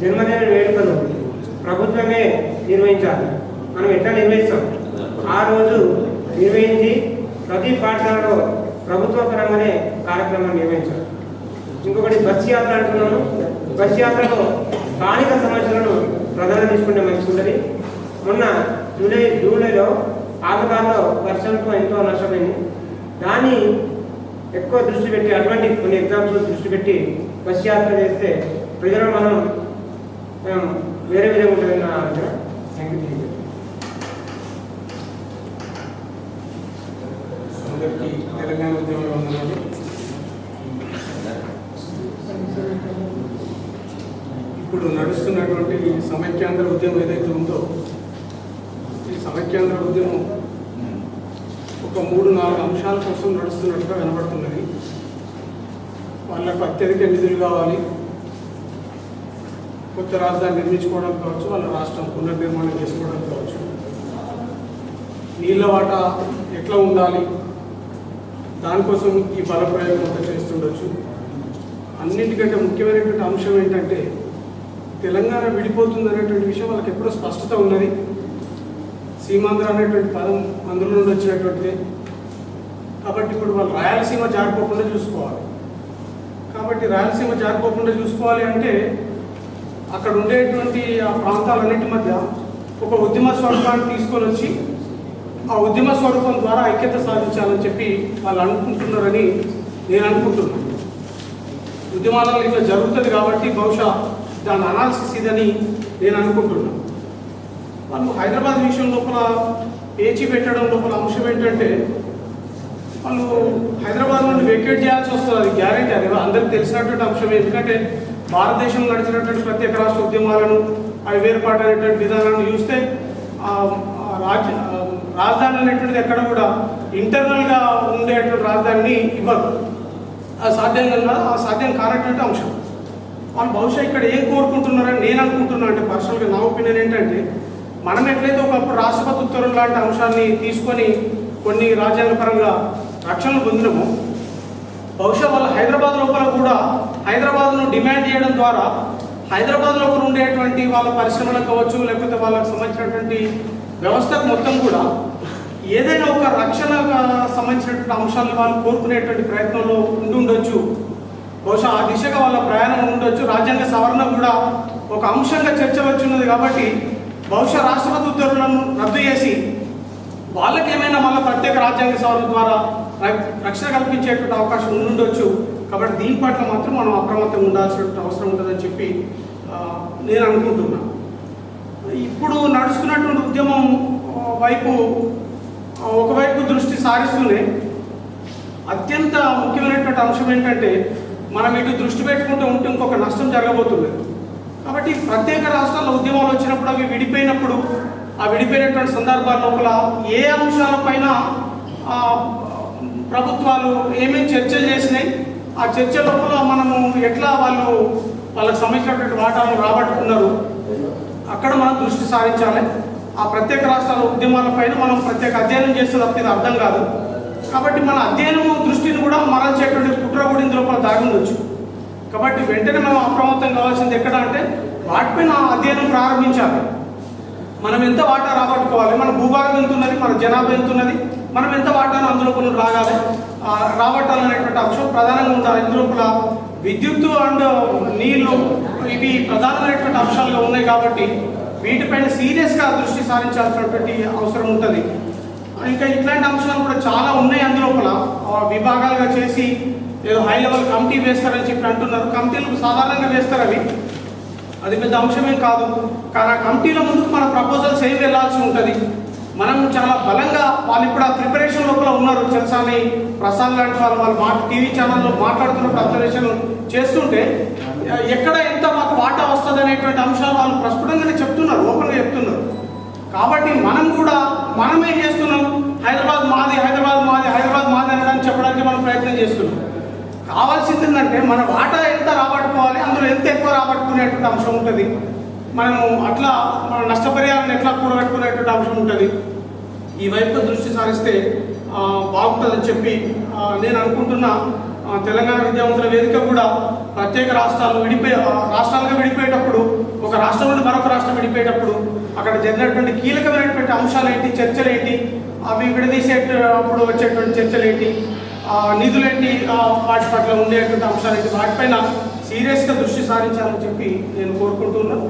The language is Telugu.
జన్మదిన వేడుకలు ప్రభుత్వమే నిర్వహించాలి. మనం ఎట్లా నిర్వహిస్తాం? ఆ రోజు నిర్వహించి ప్రతి పాఠశాలలో ప్రభుత్వ పరంగానే కార్యక్రమాన్ని నిర్వహించాలి. ఇంకొకటి బస్ యాత్ర అంటున్నాను. బస్ యాత్రలో స్థానిక సమస్యలను ప్రధానం తీసుకుంటే మంచిగా ఉంటుంది. మొన్న జూలైలో ఆగదాల్లో వర్షంతో ఎంతో నష్టమైంది. దాన్ని ఎక్కువ దృష్టి పెట్టి అటువంటి కొన్ని ఎగ్జామ్స్ దృష్టి పెట్టి బస్ యాత్ర చేస్తే ప్రజలు మనం వేరే విధంగా ఉంటుందని నా ఆలోచన. అందరికీ తెలంగాణ ఉద్యమ వందనాలు. ఇప్పుడు నడుస్తున్నటువంటి సమైక్యాంధ్ర ఉద్యమం ఏదైతే ఉందో, ఈ సమైక్యాంధ్ర ఉద్యమం ఒక 3-4 అంశాల కోసం నడుస్తున్నట్టుగా కనబడుతున్నది. వాళ్ళకు అత్యధిక నిధులు కావాలి, కొత్త రాజధాని నిర్మించుకోవడం కావచ్చు, వాళ్ళ రాష్ట్రం పునర్నిర్మాణం చేసుకోవడం కావచ్చు, నీళ్ళ వాటా ఎట్లా ఉండాలి, దానికోసం ఈ బల ప్రయోగం అంతా చేస్తుండొచ్చు. అన్నింటికంటే ముఖ్యమైనటువంటి అంశం ఏంటంటే తెలంగాణ విడిపోతుంది అనేటువంటి విషయం వాళ్ళకి ఎప్పుడో స్పష్టత ఉన్నది. సీమాంధ్ర అనేటువంటి పదం అందులో నుండి వచ్చినటువంటిది. కాబట్టి ఇప్పుడు వాళ్ళు రాయలసీమ జారిపోకుండా చూసుకోవాలి. కాబట్టి రాయలసీమ జారిపోకుండా చూసుకోవాలి అంటే అక్కడ ఉండేటువంటి ఆ ప్రాంతాలన్నింటి మధ్య ఒక ఉద్యమ స్వరూపాన్ని తీసుకొని వచ్చి ఆ ఉద్యమ స్వరూపం ద్వారా ఐక్యత సాధించాలని చెప్పి వాళ్ళు అనుకుంటున్నారని నేను అనుకుంటున్నాను. ఉద్యమాలలో ఇట్లా జరుగుతుంది కాబట్టి బహుశా దాని అనాలిసిస్ ఇదని నేను అనుకుంటున్నాను. వాళ్ళు హైదరాబాద్ విషయం లోపల పేచి పెట్టడం లోపల అంశం ఏంటంటే వాళ్ళు హైదరాబాద్ నుండి వెకేట్ చేయాల్సి వస్తుంది. అది గ్యారెంటీ, అది అందరికీ తెలిసినటువంటి అంశం. ఎందుకంటే భారతదేశంలో నడిచినటువంటి ప్రత్యేక రాష్ట్ర ఉద్యమాలను అవి వేరుపాటు అనేటువంటి విధానాన్ని చూస్తే రాజధాని అనేటువంటిది ఎక్కడ కూడా ఇంటర్నల్గా ఉండేటువంటి రాజధానిని ఇవ్వరు. అది సాధ్యం కానటువంటి అంశం. వాళ్ళు బహుశా ఇక్కడ ఏం కోరుకుంటున్నారని నేను అనుకుంటున్నాను. అంటే పర్సనల్గా నా ఒపీనియన్ ఏంటంటే మనం ఎట్లయితే ఒకప్పుడు రాష్ట్రపతి ఉత్తర్వులు లాంటి అంశాన్ని తీసుకొని కొన్ని రాజ్యాంగపరంగా రక్షణలు పొందినమో, బహుశా వాళ్ళు హైదరాబాద్ లోపల కూడా హైదరాబాద్ను డిమాండ్ చేయడం ద్వారా హైదరాబాద్ లోపల ఉండేటువంటి వాళ్ళ పరిశ్రమలకు కావచ్చు, లేకపోతే వాళ్ళకు సంబంధించినటువంటి వ్యవస్థకు మొత్తం కూడా ఏదైనా ఒక రక్షణకు సంబంధించినటువంటి అంశాలను వాళ్ళు కోరుకునేటువంటి ప్రయత్నంలో ఉండొచ్చు. బహుశా ఆ దిశగా వాళ్ళ ప్రయాణం ఉండొచ్చు. రాజ్యాంగ సవరణ కూడా ఒక అంశంగా చర్చ వచ్చిన్నది. కాబట్టి బహుశా రాష్ట్రపతి ఉత్తర్వులను రద్దు చేసి వాళ్ళకి ఏమైనా మళ్ళీ ప్రత్యేక రాజ్యాంగ సవరణ ద్వారా రక్షణ కల్పించేటువంటి అవకాశం ఉండొచ్చు. కాబట్టి దీని పట్ల మాత్రం మనం అప్రమత్తంగా ఉండాల్సిన అవసరం ఉంటుందని చెప్పి నేను అనుకుంటున్నాను. ఇప్పుడు నడుస్తున్నటువంటి ఉద్యమం ఒకవైపు దృష్టి సారిస్తూనే అత్యంత ముఖ్యమైనటువంటి అంశం ఏంటంటే మనం ఇటు దృష్టి పెట్టుకుంటూ ఉంటే ఇంకొక నష్టం జరగబోతుంది. కాబట్టి ప్రత్యేక రాష్ట్రాల ఉద్యమాలు వచ్చినప్పుడు అవి విడిపోయినప్పుడు ఆ విడిపోయినటువంటి సందర్భాల లోపల ఏ అంశాలపైన ప్రభుత్వాలు ఏమేమి చర్చలు చేసినాయి, ఆ చర్చ లోపల మనము ఎట్లా వాళ్ళకి సంబంధించినటువంటి వాటాలను రాబట్టుకున్నారు, అక్కడ మనం దృష్టి సారించాలి. ఆ ప్రత్యేక రాష్ట్రాల ఉద్యమాలపైన మనం ప్రత్యేక అధ్యయనం చేస్తే తప్ప అర్థం కాదు. కాబట్టి మన అధ్యయనం దృష్టిని కూడా మరల్చేటువంటి కుట్ర కూడా ఇందులో దాగి ఉండొచ్చు. కాబట్టి వెంటనే మనం అప్రమత్తం కావాల్సింది ఎక్కడ అంటే వాటిపైన అధ్యయనం ప్రారంభించాలి. మనం ఎంత వాటా రాబట్టుకోవాలి, మన భూభాగం ఎంత ఉన్నది, మన జనాభా ఎంత ఉన్నది, మనం ఎంత వాటాను అందులో కొన్ని రాబట్టాలనేటువంటి అంశం ప్రధానంగా ఉండాలి. ఇందులో విద్యుత్తు అండ్ నీళ్లు ఇవి ప్రధానమైనటువంటి అంశాలుగా ఉన్నాయి. కాబట్టి వీటిపైన సీరియస్గా దృష్టి సారించాల్సినటువంటి అవసరం ఉంటుంది. ఇంకా ఇట్లాంటి అంశాలు కూడా చాలా ఉన్నాయి. అందులోపల విభాగాలుగా చేసి ఏదో హై లెవెల్ కమిటీ వేస్తారని చెప్పి అంటున్నారు. కమిటీలు సాధారణంగా వేస్తారు, అది పెద్ద అంశమేం కాదు. కానీ ఆ కమిటీల ముందుకు మన ప్రపోజల్స్ ఏం వెళ్ళాల్సి ఉంటుంది. మనం చాలా బలంగా వాళ్ళు ఇప్పుడు ఆ ప్రిపరేషన్ లోపల ఉన్నారు. చెల్సాని ప్రసాద్ లాంటి వాళ్ళు టీవీ ఛానల్లో మాట్లాడుతున్నప్పుడు అబ్జర్వేషన్ చేస్తుంటే ఎక్కడ ఎంత మాకు వాటా వస్తుంది అనేటువంటి అంశాలు వాళ్ళు ప్రస్ఫుటంగానే చెప్తున్నారు, ఓపెన్గా చెప్తున్నారు. కాబట్టి మనం ఏం చేస్తున్నాం, హైదరాబాద్ మాది అనడానికి చెప్పడానికి మనం ప్రయత్నం చేస్తున్నాం. కావాల్సింది ఏంటంటే మన వాటా ఎంత రాబట్టుకోవాలి, అందులో ఎంత ఎక్కువ రాబట్టుకునేటువంటి అంశం ఉంటుంది. మనము అట్లా మన నష్టపరిహారాన్ని ఎట్లా కూడగట్టుకునేటువంటి అంశం ఉంటుంది. ఈ వైపు దృష్టి సారిస్తే బాగుంటుందని చెప్పి నేను అనుకుంటున్నా. తెలంగాణ విద్యావంతుల వేదిక కూడా ప్రత్యేక రాష్ట్రాలుగా జరిపేటప్పుడు అక్కడ జరిగినటువంటి కీలకమైనటువంటి అంశాలు ఏంటి, చర్చలు ఏంటి, అవి విడదీసేటప్పుడు వచ్చేటువంటి చర్చలు ఏంటి, నిధులేంటి, వాటి పట్ల ఉండేటువంటి అంశాలు ఏంటి, వాటిపైన సీరియస్గా దృష్టి సారించాలని చెప్పి నేను కోరుకుంటున్నాను.